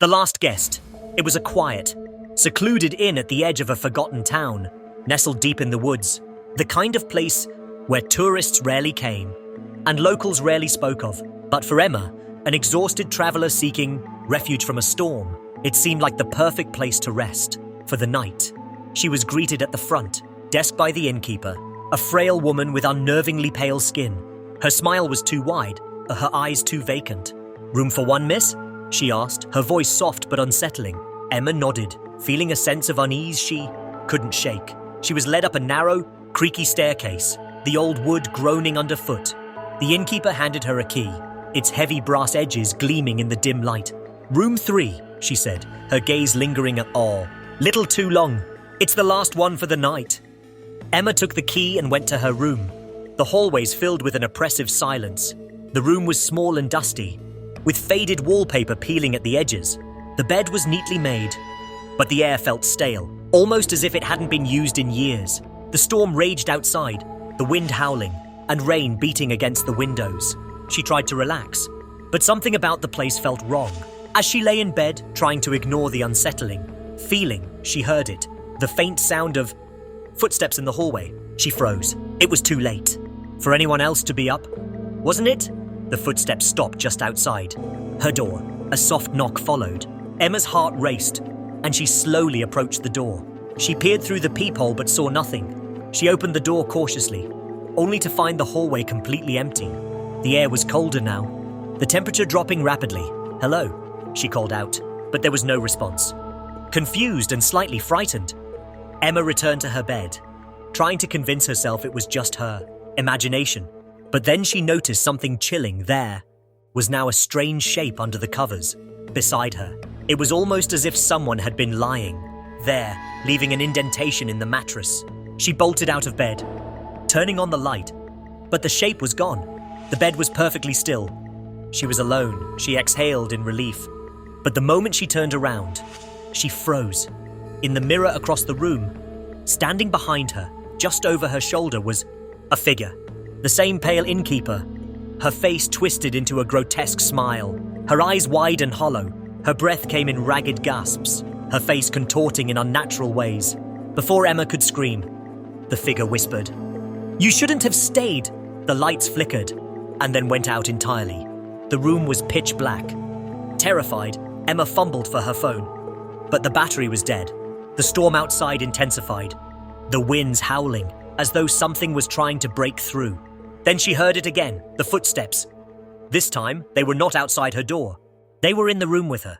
The last guest. It was a quiet, secluded inn at the edge of a forgotten town, nestled deep in the woods, the kind of place where tourists rarely came and locals rarely spoke of. But for Emma, an exhausted traveler seeking refuge from a storm, it seemed like the perfect place to rest for the night. She was greeted at the front desk by the innkeeper, a frail woman with unnervingly pale skin. Her smile was too wide, her eyes too vacant. "Room for one, miss?" she asked, her voice soft but unsettling. Emma nodded, feeling a sense of unease she couldn't shake. She was led up a narrow, creaky staircase, the old wood groaning underfoot. The innkeeper handed her a key, its heavy brass edges gleaming in the dim light. "Room 3, she said, her gaze lingering at awe. "Little too long. It's the last one for the night." Emma took the key and went to her room. The hallways filled with an oppressive silence. The room was small and dusty, with faded wallpaper peeling at the edges. The bed was neatly made, but the air felt stale, almost as if it hadn't been used in years. The storm raged outside, the wind howling, and rain beating against the windows. She tried to relax, but something about the place felt wrong. As she lay in bed, trying to ignore the unsettling feeling, she heard it, the faint sound of footsteps in the hallway. She froze. It was too late for anyone else to be up, wasn't it? The footsteps stopped just outside her door. A soft knock followed. Emma's heart raced, and she slowly approached the door. She peered through the peephole but saw nothing. She opened the door cautiously, only to find the hallway completely empty. The air was colder now, the temperature dropping rapidly. "Hello," she called out, but there was no response. Confused and slightly frightened, Emma returned to her bed, trying to convince herself it was just her imagination. But then she noticed something chilling. There was now a strange shape under the covers, beside her. It was almost as if someone had been lying there, leaving an indentation in the mattress. She bolted out of bed, turning on the light, but the shape was gone. The bed was perfectly still. She was alone. She exhaled in relief. But the moment she turned around, she froze. In the mirror across the room, standing behind her, just over her shoulder, was a figure. The same pale innkeeper, her face twisted into a grotesque smile, her eyes wide and hollow. Her breath came in ragged gasps, her face contorting in unnatural ways. Before Emma could scream, the figure whispered, "You shouldn't have stayed." The lights flickered and then went out entirely. The room was pitch black. Terrified, Emma fumbled for her phone, but the battery was dead. The storm outside intensified, the winds howling as though something was trying to break through. Then she heard it again, the footsteps. This time, they were not outside her door. They were in the room with her.